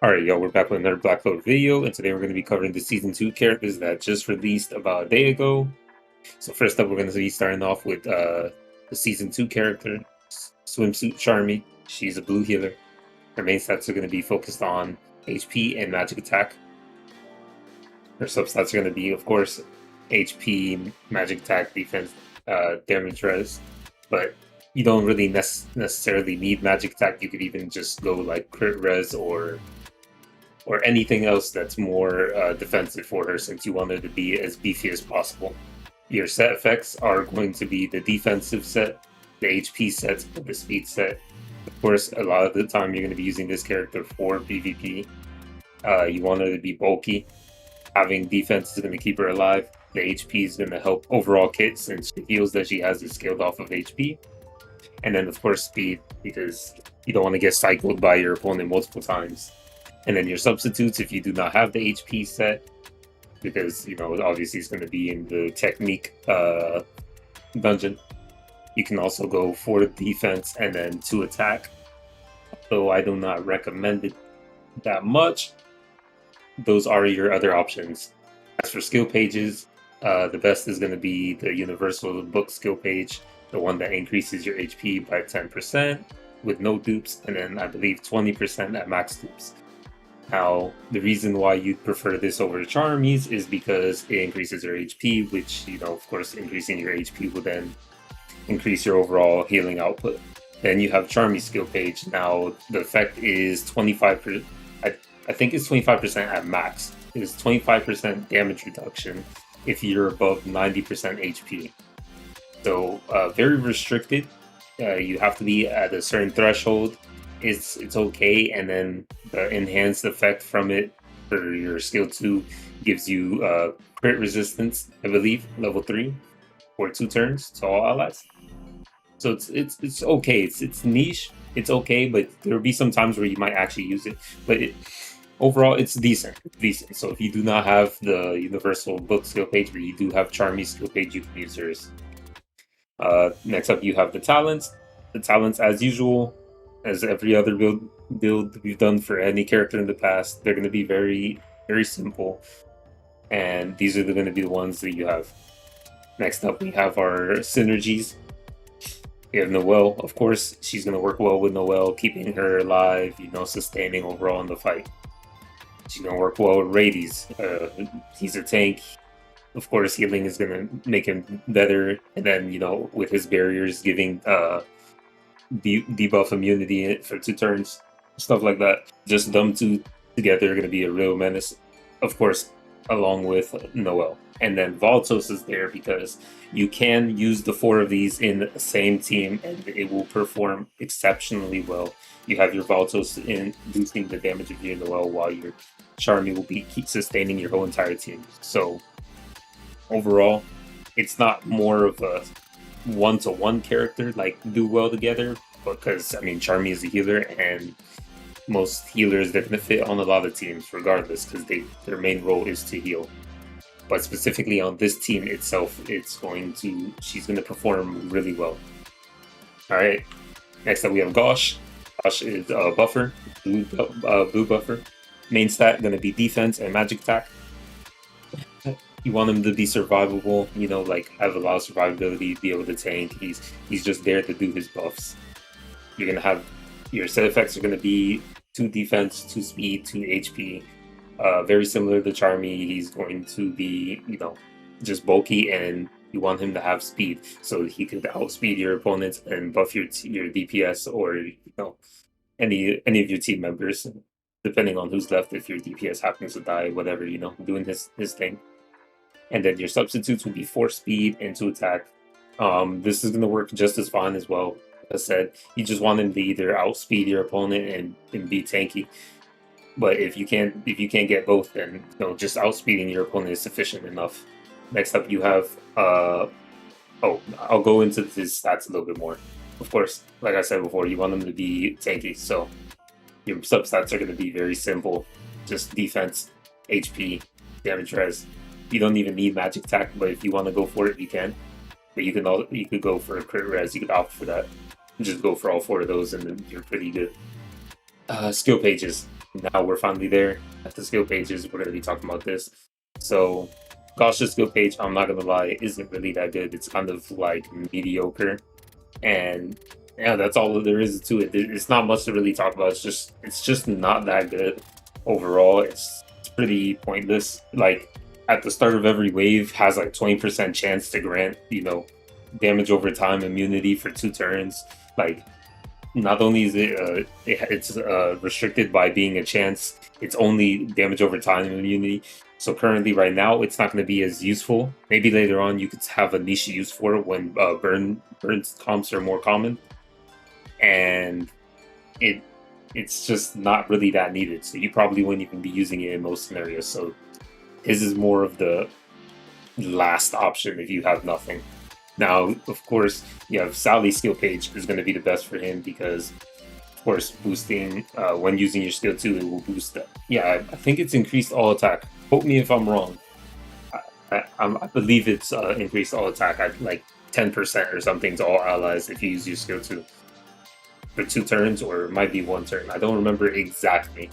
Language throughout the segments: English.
Alright, yo, we're back with another Black Clover video, and today we're going to be covering the Season 2 characters that just released about a day ago. So first up, we're going to be starting off with the Season 2 character, Swimsuit Charmy. She's a blue healer. Her main stats are going to be focused on HP and magic attack. Her substats are going to be, of course, HP, magic attack, defense, damage res, but you don't really necessarily need magic attack. You could even just go like crit res or anything else that's more defensive for her, since you want her to be as beefy as possible. Your set effects are going to be the defensive set, the HP sets, the speed set. Of course, a lot of the time you're going to be using this character for PvP. You want her to be bulky. Having defense is going to keep her alive. The HP is going to help overall kit, since the heals that she has is scaled off of HP. And then, of course, speed, because you don't want to get cycled by your opponent multiple times. And then your substitutes, if you do not have the HP set, because, you know, obviously it's going to be in the technique dungeon. You can also go for defense and then 2 attack. Though I do not recommend it that much. Those are your other options. As for skill pages, the best is going to be the universal book skill page, the one that increases your HP by 10% with no dupes, and then I believe 20% at max dupes. Now, the reason why you'd prefer this over Charmy's is because it increases your HP, which, you know, of course, increasing your HP will then increase your overall healing output. Then you have Charmy's skill page. Now, the effect is 25%. I think it's 25% at max. It is 25% damage reduction if you're above 90% HP. So, very restricted. You have to be at a certain threshold. It's okay, and then the enhanced effect from it for your skill 2 gives you crit resistance, I believe, level 3 for 2 turns to all allies. So it's okay. It's niche. It's okay, but there'll be some times where you might actually use it. But overall, it's decent. So if you do not have the universal book skill page, but you do have Charmy's skill page, you can use yours. Next up, you have the talents. The talents, as usual, as every other build we've done for any character in the past, they're going to be very, very simple. And these are going to be the ones that you have. Next up, we have our synergies. We have Noel, of course. She's going to work well with Noel, keeping her alive, you know, sustaining overall in the fight. She's going to work well with Rades. He's a tank. Of course, healing is going to make him better. And then, you know, with his barriers, giving debuff immunity for 2 turns, stuff like that. Just them two together are going to be a real menace, of course, along with Noel. And then Valtos is there because you can use the 4 of these in the same team and it will perform exceptionally well. You have your Valtos in boosting the damage of your Noel, while your Charmy will be keep sustaining your whole entire team. So overall, it's not more of a one-to-one character like do well together, because I mean Charmy is a healer and most healers, they're gonna fit on a lot of teams regardless, because their main role is to heal. But specifically on this team itself, she's gonna perform really well. All right, next up we have Gauche. Gauche is a buffer, blue buffer. Main stat gonna be defense and magic attack. You want him to be survivable, you know, like have a lot of survivability, be able to tank. He's just there to do his buffs. You're gonna have your set effects are gonna be 2 defense, 2 speed, 2 HP. Very similar to Charmy. He's going to be, you know, just bulky, and you want him to have speed so he can outspeed your opponents and buff your DPS, or, you know, any of your team members, depending on who's left. If your DPS happens to die, whatever, you know, doing his thing. And then your substitutes will be 4 speed and 2 attack. This is going to work just as fine as well. As I said, you just want him to either outspeed your opponent and be tanky. But if you can't get both, then, you know, just outspeeding your opponent is sufficient enough. Next up, you have I'll go into his stats a little bit more. Of course, like I said before, you want him to be tanky, so your substats are going to be very simple. Just defense, HP, damage res. You don't even need magic attack, but if you want to go for it, you can. But you could go for a crit res. You could opt for that. Just go for all 4 of those, and then you're pretty good. Skill pages. Now we're finally there at the skill pages. We're going to be talking about this. So, Gosha's skill page, I'm not going to lie, isn't really that good. It's kind of like mediocre. And yeah, that's all there is to it. It's not much to really talk about. It's just not that good overall. It's pretty pointless. Like at the start of every wave has like 20% chance to grant, damage over time immunity for 2 turns. Like not only is it's restricted by being a chance, it's only damage over time immunity. So currently, right now, it's not going to be as useful. Maybe later on, you could have a niche use for it when burn comps are more common, and it's just not really that needed. So you probably wouldn't even be using it in most scenarios. So his is more of the last option if you have nothing. Now, of course, you have Sally's skill page is going to be the best for him because, of course, boosting when using your skill 2, it will boost that. Yeah, I think it's increased all attack. Quote me if I'm wrong. I believe it's increased all attack at like 10% or something to all allies if you use your skill 2 for 2 turns, or it might be 1 turn. I don't remember exactly,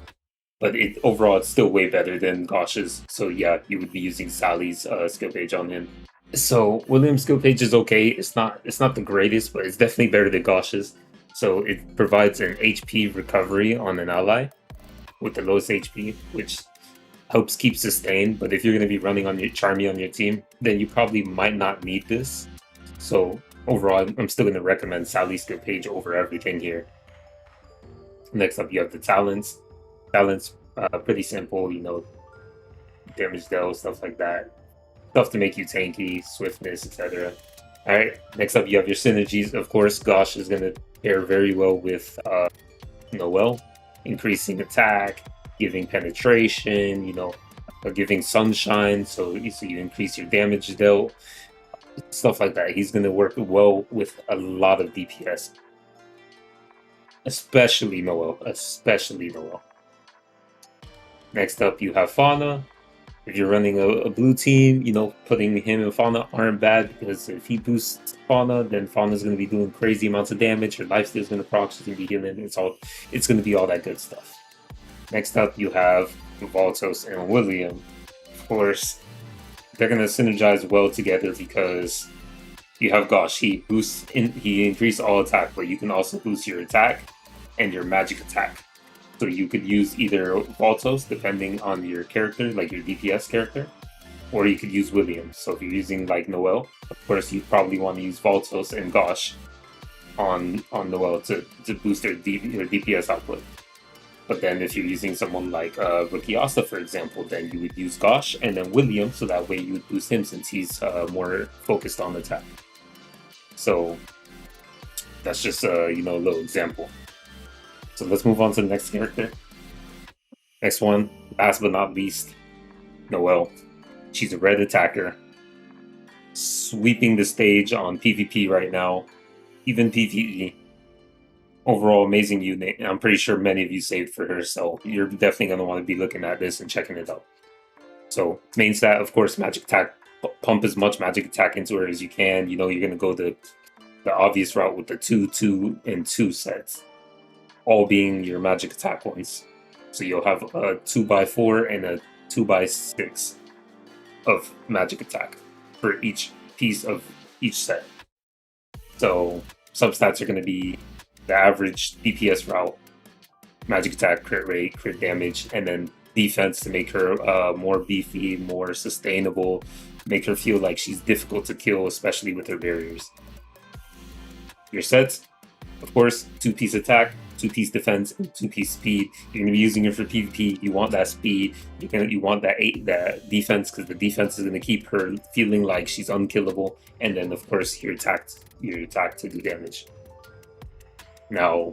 but overall it's still way better than Gauche's. So yeah, you would be using Sally's skill page on him. So William's skill page is okay. It's not the greatest, but it's definitely better than Gauche's. So it provides an HP recovery on an ally with the lowest HP, which helps keep sustain. But if you're going to be running on your Charmy on your team, then you probably might not need this. So overall, I'm still going to recommend Sally's skill page over everything here. Next up, you have the talents. Talents, pretty simple, damage dealt, stuff like that. Stuff to make you tanky, swiftness, etc. Alright, next up you have your synergies. Of course, Gosha is going to pair very well with Noel, increasing attack, giving penetration, giving sunshine, so you increase your damage dealt, stuff like that. He's going to work well with a lot of DPS, especially Noel. Next up, you have Fauna. If you're running a blue team, putting him and Fauna aren't bad because if he boosts Fauna, then Fauna's going to be doing crazy amounts of damage. Her lifesteal is going to proc, she's going to be healing. It's going to be all that good stuff. Next up, you have Valtos and William. Of course, they're going to synergize well together because you have Gosh. He increased all attack, but you can also boost your attack and your magic attack. So you could use either Valtos, depending on your character, like your DPS character, or you could use William. So if you're using like Noel, of course you probably want to use Valtos and Gosh on Noel to boost their DPS output. But then if you're using someone like Rukiasa, for example, then you would use Gosh and then William, so that way you would boost him since he's more focused on attack. So that's just a little example. So let's move on to the next character. Next one, last but not least, Noelle. She's a red attacker, sweeping the stage on PvP right now, even PvE. Overall, amazing unit. I'm pretty sure many of you saved for her, so you're definitely going to want to be looking at this and checking it out. So main stat, of course, magic attack. Pump as much magic attack into her as you can. You're going to go the obvious route with the 2, 2, and 2 sets, all being your magic attack ones. So you'll have a 2x4 and a 2x6 of magic attack for each piece of each set. So substats are going to be the average DPS route, magic attack, crit rate, crit damage, and then defense to make her more beefy, more sustainable, make her feel like she's difficult to kill, especially with her barriers. Your sets, of course, 2-piece attack, 2-piece defense, and 2-piece speed. You're going to be using it for PvP. You want that speed. You want that defense, because the defense is going to keep her feeling like she's unkillable. And then, of course, your attack to do damage. Now,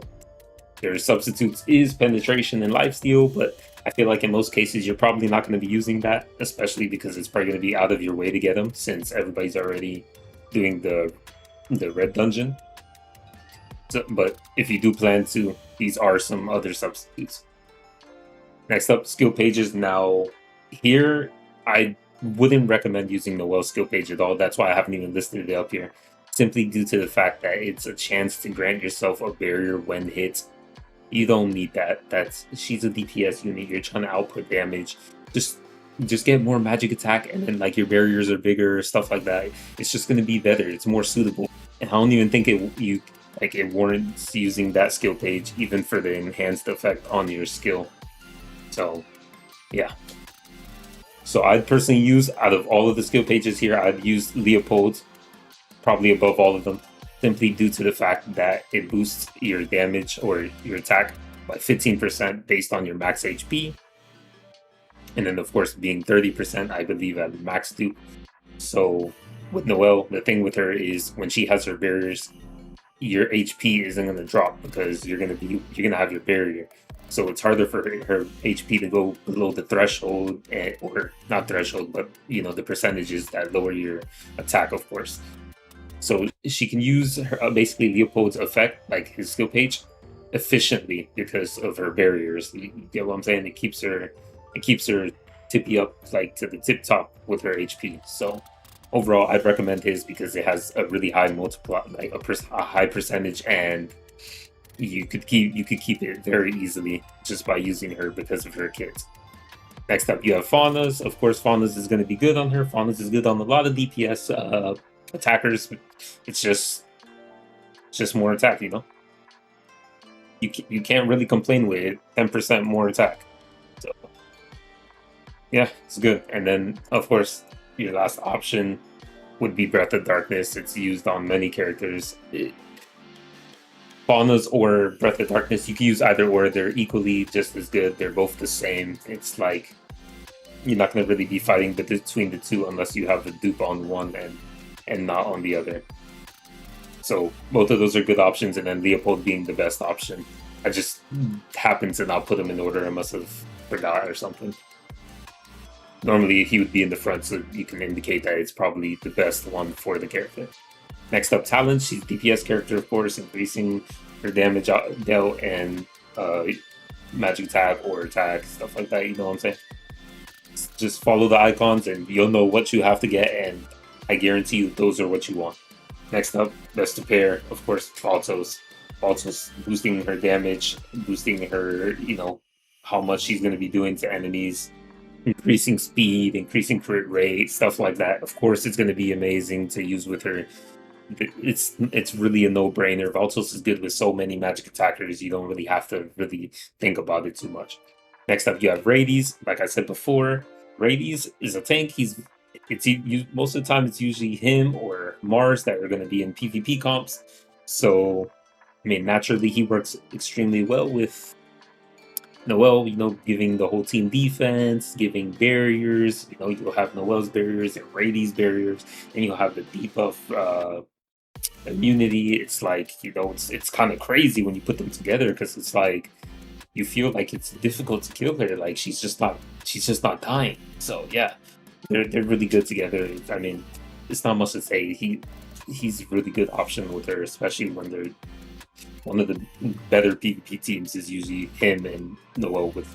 their substitutes is penetration and lifesteal, but I feel like in most cases you're probably not going to be using that, especially because it's probably going to be out of your way to get them since everybody's already doing the red dungeon. So, but if you do plan to, these are some other substitutes. Next up, skill pages. Now, here, I wouldn't recommend using Noelle's skill page at all. That's why I haven't even listed it up here. Simply due to the fact that it's a chance to grant yourself a barrier when hit. You don't need that. She's a DPS unit. You're trying to output damage. Just just get more magic attack, and then like your barriers are bigger, stuff like that. It's just gonna be better. It's more suitable. And I don't even think it warrants using that skill page even for the enhanced effect on your skill. So yeah. So I'd personally use, out of all of the skill pages here, I'd use Leopold probably above all of them, simply due to the fact that it boosts your damage or your attack by 15% based on your max HP. And then, of course, being 30%, I believe, at max dupe. So with Noelle, the thing with her is when she has her barriers, your HP isn't going to drop because you're going to have your barrier. So it's harder for her HP to go below the threshold, or not threshold, but the percentages that lower your attack, of course. So she can use her, basically Leopold's effect, like his skill page, efficiently because of her barriers. You get what I'm saying? It keeps her tippy up like to the tip top with her HP. So overall, I'd recommend his because it has a really high multiply, like a high percentage, and you could keep it very easily just by using her because of her kit. Next up, you have Fauna's. Of course, Fauna's is going to be good on her. Fauna's is good on a lot of DPS attackers. It's just more attack, You can't really complain with it. 10% more attack. So yeah, it's good. And then, of course, your last option would be Breath of Darkness. It's used on many characters. Fauna's or Breath of Darkness, you can use either or. They're equally just as good. They're both the same. It's like you're not going to really be fighting between the two unless you have a dupe on one and not on the other. So both of those are good options, and then Leopold being the best option. I just happened to not put him in order. I must have forgot or something. Normally he would be in the front, so you can indicate that it's probably the best one for the character. Next up, Talent. She's DPS character, of course, increasing her damage dealt and magic tag or attack, stuff like that. You know what I'm saying? Just follow the icons and you'll know what you have to get, and I guarantee you those are what you want. Next up, best to pair, of course, Faltos. Faltos boosting her damage, boosting her, how much she's going to be doing to enemies, increasing speed, increasing crit rate, stuff like that. Of course, it's going to be amazing to use with her. It's really a no-brainer. Valtos is good with so many magic attackers. You don't really have to really think about it too much. Next up, you have Rades. Like I said before, Rades is a tank. Most of the time it's usually him or Mars that are going to be in PvP comps. So, I mean, naturally he works extremely well with Noelle, giving the whole team defense, giving barriers. You'll have Noelle's barriers and Rades' barriers, and you'll have the debuff immunity. It's like, it's kind of crazy when you put them together, because it's like you feel like it's difficult to kill her. Like she's just not dying. So yeah, they're really good together. I mean, it's not much to say. He's a really good option with her, especially when they're one of the better PvP teams is usually him and Noel with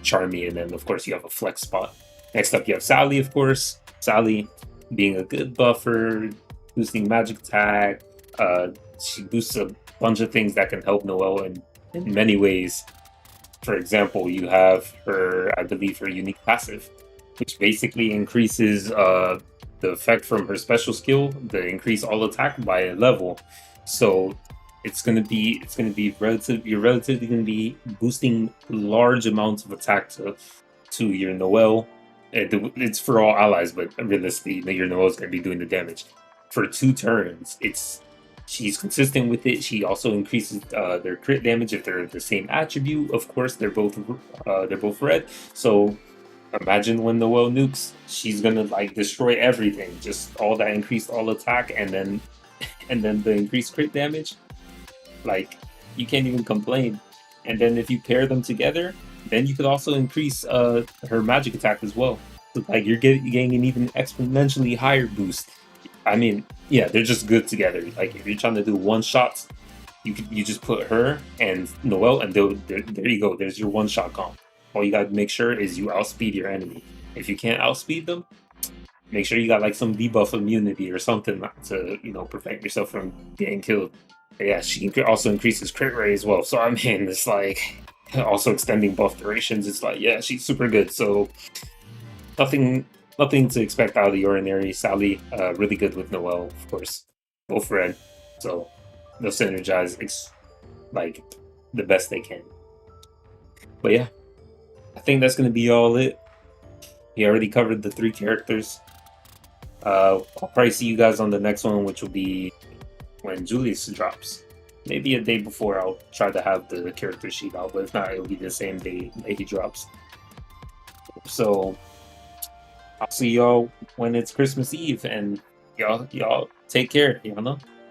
Charmy, and then of course you have a flex spot. Next up you have Sally, of course. Sally being a good buffer, boosting magic attack. She boosts a bunch of things that can help Noel in many ways. For example, you have her, I believe, her unique passive, which basically increases the effect from her special skill, the increase all attack by a level. So you're relatively gonna be boosting large amounts of attack to your Noel. It's for all allies, but realistically, your Noel is gonna be doing the damage for 2 turns. She's consistent with it. She also increases their crit damage if they're the same attribute. Of course, they're both red. So imagine when Noel nukes, she's gonna like destroy everything. Just all that increased all attack, and then the increased crit damage. Like, you can't even complain. And then if you pair them together, then you could also increase her magic attack as well. So, like, you're getting an even exponentially higher boost. I mean, yeah, they're just good together. Like, if you're trying to do one shots, you just put her and Noel, and there you go. There's your one shot comp. All you gotta make sure is you outspeed your enemy. If you can't outspeed them, make sure you got like some debuff immunity or something to prevent yourself from getting killed. But yeah, she also increases crit rate as well. So I mean, it's like also extending buff durations. It's like, yeah, she's super good. So nothing, nothing to expect out of the ordinary. Sally, really good with Noel, of course, both red. So they'll synergize like the best they can. But yeah, I think that's gonna be all it. We already covered the 3 characters. I'll probably see you guys on the next one, which will be when Julius drops. Maybe a day before. I'll try to have the character sheet out, but if not, it'll be the same day that he drops. So I'll see y'all when it's Christmas Eve, and y'all take care. Y'all know.